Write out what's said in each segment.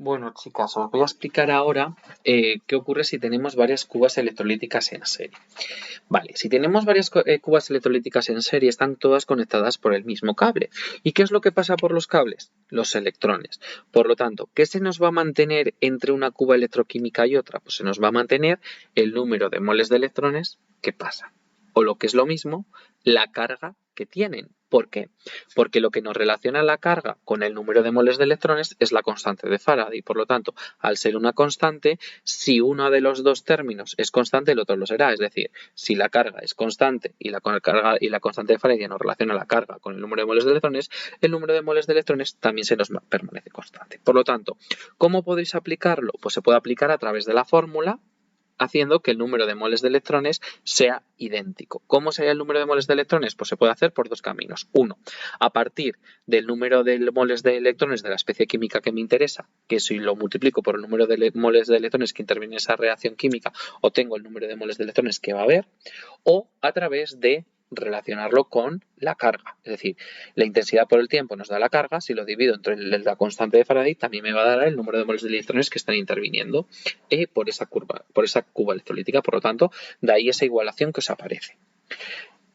Bueno, chicas, os voy a explicar ahora qué ocurre si tenemos varias cubas electrolíticas en serie. Vale, si tenemos varias cubas electrolíticas en serie, están todas conectadas por el mismo cable. ¿Y qué es lo que pasa por los cables? Los electrones. Por lo tanto, ¿qué se nos va a mantener entre una cuba electroquímica y otra? Pues se nos va a mantener el número de moles de electrones que pasan. O lo que es lo mismo, la carga que tienen. ¿Por qué? Porque lo que nos relaciona la carga con el número de moles de electrones es la constante de Faraday. Por lo tanto, al ser una constante, si uno de los dos términos es constante, el otro lo será. Es decir, si la carga es constante y la constante de Faraday nos relaciona la carga con el número de moles de electrones, el número de moles de electrones también se nos permanece constante. Por lo tanto, ¿cómo podéis aplicarlo? Pues se puede aplicar a través de la fórmula, haciendo que el número de moles de electrones sea idéntico. ¿Cómo sería el número de moles de electrones? Pues se puede hacer por dos caminos. Uno, a partir del número de moles de electrones de la especie química que me interesa, que si lo multiplico por el número de moles de electrones que interviene en esa reacción química, obtengo el número de moles de electrones que va a haber, o a través de relacionarlo con la carga. Es decir, la intensidad por el tiempo nos da la carga, si lo divido entre la constante de Faraday, también me va a dar el número de moles de electrones que están interviniendo por esa cuba electrolítica. Por lo tanto, de ahí esa igualación que os aparece.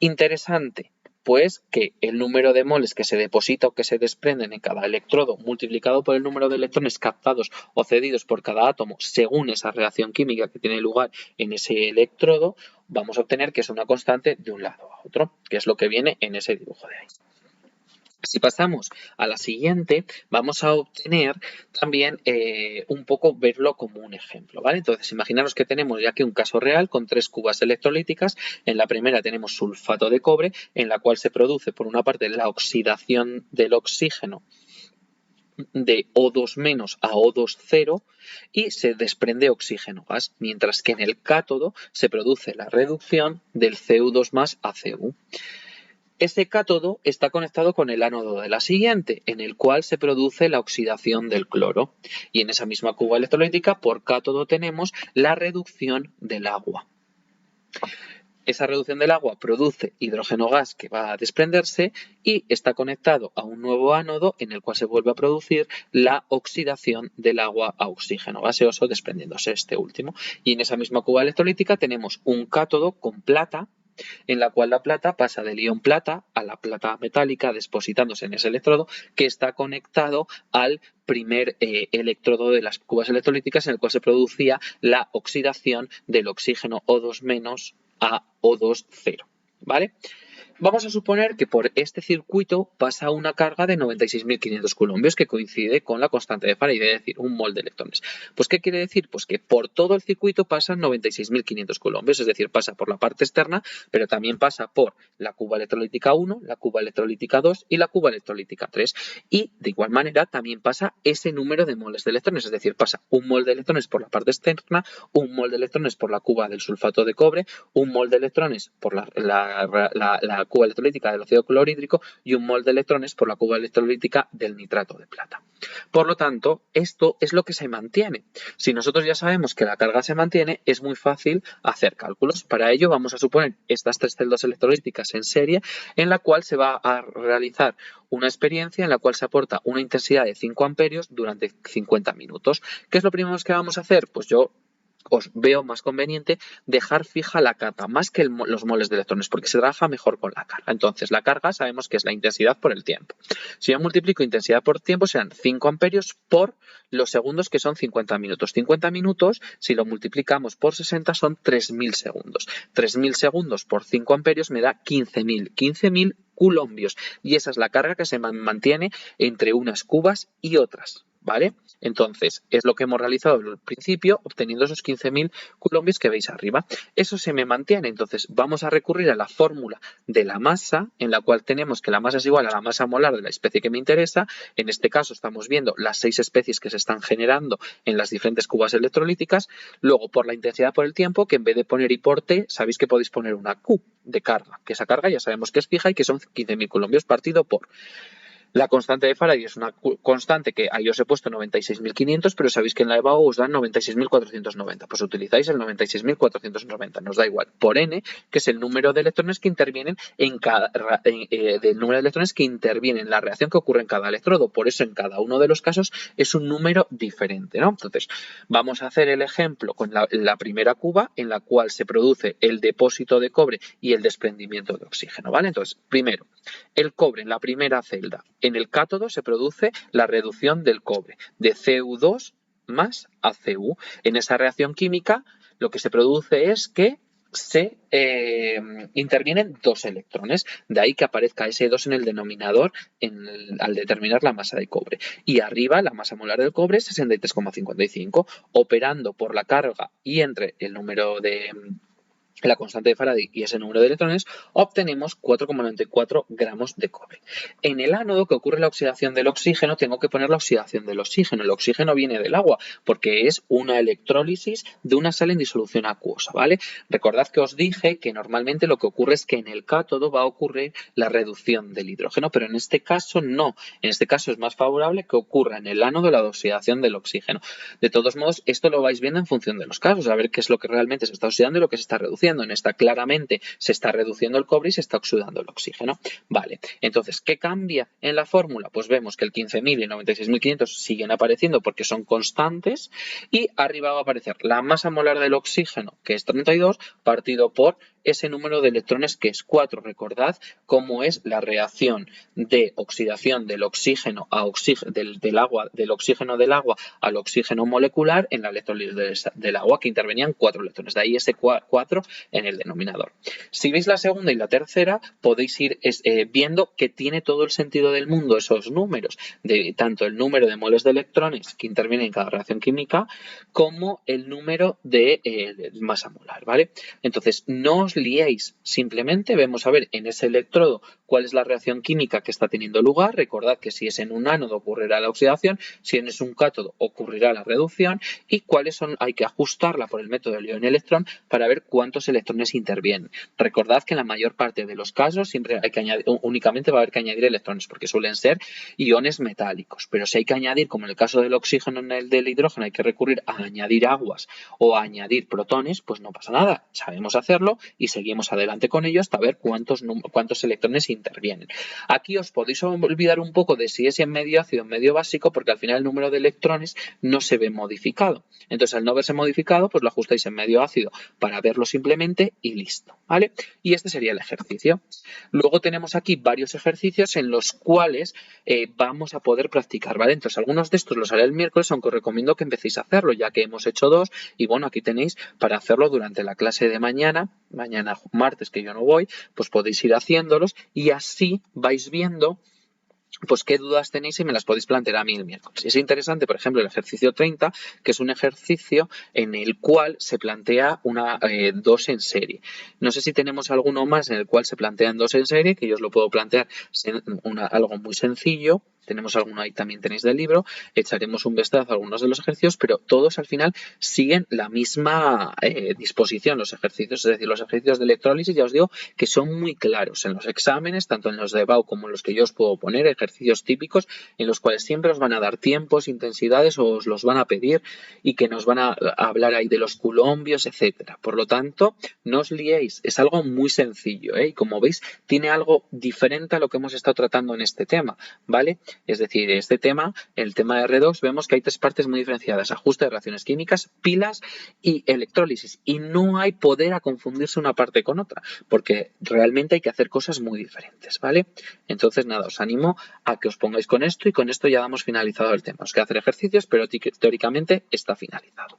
Interesante, pues que el número de moles que se deposita o que se desprenden en cada electrodo multiplicado por el número de electrones captados o cedidos por cada átomo según esa reacción química que tiene lugar en ese electrodo, vamos a obtener que es una constante de un lado a otro, que es lo que viene en ese dibujo de ahí. Si pasamos a la siguiente, vamos a obtener también un poco verlo como un ejemplo, ¿vale? Entonces, imaginaros que tenemos ya aquí un caso real con tres cubas electrolíticas. En la primera tenemos sulfato de cobre, en la cual se produce, por una parte, la oxidación del oxígeno de O2- a O2- y se desprende oxígeno gas, mientras que en el cátodo se produce la reducción del Cu2+ a Cu. Este cátodo está conectado con el ánodo de la siguiente, en el cual se produce la oxidación del cloro. Y en esa misma cuba electrolítica, por cátodo tenemos la reducción del agua. Esa reducción del agua produce hidrógeno gas que va a desprenderse y está conectado a un nuevo ánodo en el cual se vuelve a producir la oxidación del agua a oxígeno gaseoso, desprendiéndose este último. Y en esa misma cuba electrolítica tenemos un cátodo con plata, en la cual la plata pasa del ion plata a la plata metálica depositándose en ese electrodo que está conectado al primer electrodo de las cubas electrolíticas, en el cual se producía la oxidación del oxígeno O2- a O2-, ¿vale? Vamos a suponer que por este circuito pasa una carga de 96.500 coulombs que coincide con la constante de Faraday, es decir, un mol de electrones. Pues, ¿qué quiere decir? Pues que por todo el circuito pasan 96.500 coulombs, es decir, pasa por la parte externa, pero también pasa por la cuba electrolítica 1, la cuba electrolítica 2 y la cuba electrolítica 3. Y de igual manera también pasa ese número de moles de electrones, es decir, pasa un mol de electrones por la parte externa, un mol de electrones por la cuba del sulfato de cobre, un mol de electrones por la cuba electrolítica del óxido clorhídrico y un mol de electrones por la cuba electrolítica del nitrato de plata. Por lo tanto, esto es lo que se mantiene. Si nosotros ya sabemos que la carga se mantiene, es muy fácil hacer cálculos. Para ello vamos a suponer estas tres celdas electrolíticas en serie, en la cual se va a realizar una experiencia en la cual se aporta una intensidad de 5 amperios durante 50 minutos. ¿Qué es lo primero que vamos a hacer? Pues yo os veo más conveniente dejar fija la carga, más que los moles de electrones, porque se trabaja mejor con la carga. Entonces, la carga sabemos que es la intensidad por el tiempo. Si yo multiplico intensidad por tiempo, serán 5 amperios por los segundos, que son 50 minutos. 50 minutos, si lo multiplicamos por 60, son 3.000 segundos. 3.000 segundos por 5 amperios me da 15.000. 15.000 coulombios. Y esa es la carga que se mantiene entre unas cubas y otras, ¿vale? Entonces, es lo que hemos realizado al principio, obteniendo esos 15.000 coulombs que veis arriba. Eso se me mantiene, entonces vamos a recurrir a la fórmula de la masa, en la cual tenemos que la masa es igual a la masa molar de la especie que me interesa. En este caso estamos viendo las 6 especies que se están generando en las diferentes cubas electrolíticas. Luego, por la intensidad por el tiempo, que en vez de poner I por T, sabéis que podéis poner una Q de carga, que esa carga ya sabemos que es fija y que son 15.000 coulombs partido por. La constante de Faraday es una constante que ahí os he puesto 96.500, pero sabéis que en la EBAU os dan 96.490. Pues utilizáis el 96.490, nos da igual, por n, que es el número de electrones que intervienen en del número de electrones que intervienen en la reacción que ocurre en cada electrodo. Por eso en cada uno de los casos es un número diferente, ¿no? Entonces, vamos a hacer el ejemplo con la primera cuba en la cual se produce el depósito de cobre y el desprendimiento de oxígeno, ¿vale? Entonces, primero, el cobre en la primera celda. En el cátodo se produce la reducción del cobre de Cu2 más ACU. En esa reacción química lo que se produce es que se intervienen dos electrones, de ahí que aparezca ese 2 en el denominador al determinar la masa de cobre. Y arriba la masa molar del cobre es 63,55, operando por la carga y entre el número de la constante de Faraday y ese número de electrones, obtenemos 4,94 gramos de cobre. En el ánodo, que ocurre la oxidación del oxígeno, tengo que poner la oxidación del oxígeno. El oxígeno viene del agua porque es una electrólisis de una sal en disolución acuosa, ¿vale? Recordad que os dije que normalmente lo que ocurre es que en el cátodo va a ocurrir la reducción del hidrógeno, pero en este caso no. En este caso es más favorable que ocurra en el ánodo la oxidación del oxígeno. De todos modos, esto lo vais viendo en función de los casos, a ver qué es lo que realmente se está oxidando y lo que se está reduciendo. En esta claramente se está reduciendo el cobre y se está oxidando el oxígeno. Vale, entonces, ¿qué cambia en la fórmula? Pues vemos que el 15.000 y el 96.500 siguen apareciendo porque son constantes y arriba va a aparecer la masa molar del oxígeno, que es 32, partido por ese número de electrones que es 4. Recordad cómo es la reacción de oxidación del oxígeno a del oxígeno del agua al oxígeno molecular en la electrólisis del agua, que intervenían 4 electrones. De ahí ese 4 en el denominador. Si veis la segunda y la tercera, podéis ir viendo que tiene todo el sentido del mundo esos números, de tanto el número de moles de electrones que intervienen en cada reacción química, como el número de masa molar, ¿vale? Entonces, no os liéis, simplemente vemos a ver en ese electrodo cuál es la reacción química que está teniendo lugar. Recordad que si es en un ánodo ocurrirá la oxidación, si es un cátodo ocurrirá la reducción y cuáles son, hay que ajustarla por el método del ion-electrón para ver cuántos electrones intervienen. Recordad que en la mayor parte de los casos siempre hay que añadir, únicamente va a haber que añadir electrones porque suelen ser iones metálicos, pero si hay que añadir, como en el caso del oxígeno en el del hidrógeno, hay que recurrir a añadir aguas o a añadir protones, pues no pasa nada, sabemos hacerlo y seguimos adelante con ello hasta ver cuántos electrones intervienen. Aquí os podéis olvidar un poco de si es en medio ácido o en medio básico porque al final el número de electrones no se ve modificado. Entonces al no verse modificado pues lo ajustáis en medio ácido para verlo simplemente y listo, ¿vale? Y este sería el ejercicio. Luego tenemos aquí varios ejercicios en los cuales vamos a poder practicar, ¿vale? Entonces algunos de estos los haré el miércoles, aunque os recomiendo que empecéis a hacerlo ya que hemos hecho 2 y bueno, aquí tenéis para hacerlo durante la clase de mañana martes que yo no voy, pues podéis ir haciéndolos y así vais viendo pues qué dudas tenéis y me las podéis plantear a mí el miércoles. Es interesante, por ejemplo, el ejercicio 30, que es un ejercicio en el cual se plantea una 2 en serie. No sé si tenemos alguno más en el cual se plantean 2 en serie, que yo os lo puedo plantear algo muy sencillo. Tenemos alguno ahí, también tenéis del libro, echaremos un vistazo a algunos de los ejercicios, pero todos al final siguen la misma disposición, los ejercicios, es decir, los ejercicios de electrólisis, ya os digo que son muy claros en los exámenes, tanto en los de EBAU como en los que yo os puedo poner, ejercicios típicos en los cuales siempre os van a dar tiempos, intensidades o os los van a pedir y que nos van a hablar ahí de los coulombios, etcétera. Por lo tanto, no os liéis, es algo muy sencillo, y como veis, tiene algo diferente a lo que hemos estado tratando en este tema, ¿vale? Es decir, este tema, el tema de redox, vemos que hay 3 partes muy diferenciadas: ajuste de reacciones químicas, pilas y electrólisis. Y no hay poder a confundirse una parte con otra, porque realmente hay que hacer cosas muy diferentes, ¿vale? Entonces, nada, os animo a que os pongáis con esto y con esto ya damos finalizado el tema. Os queda hacer ejercicios, pero teóricamente está finalizado.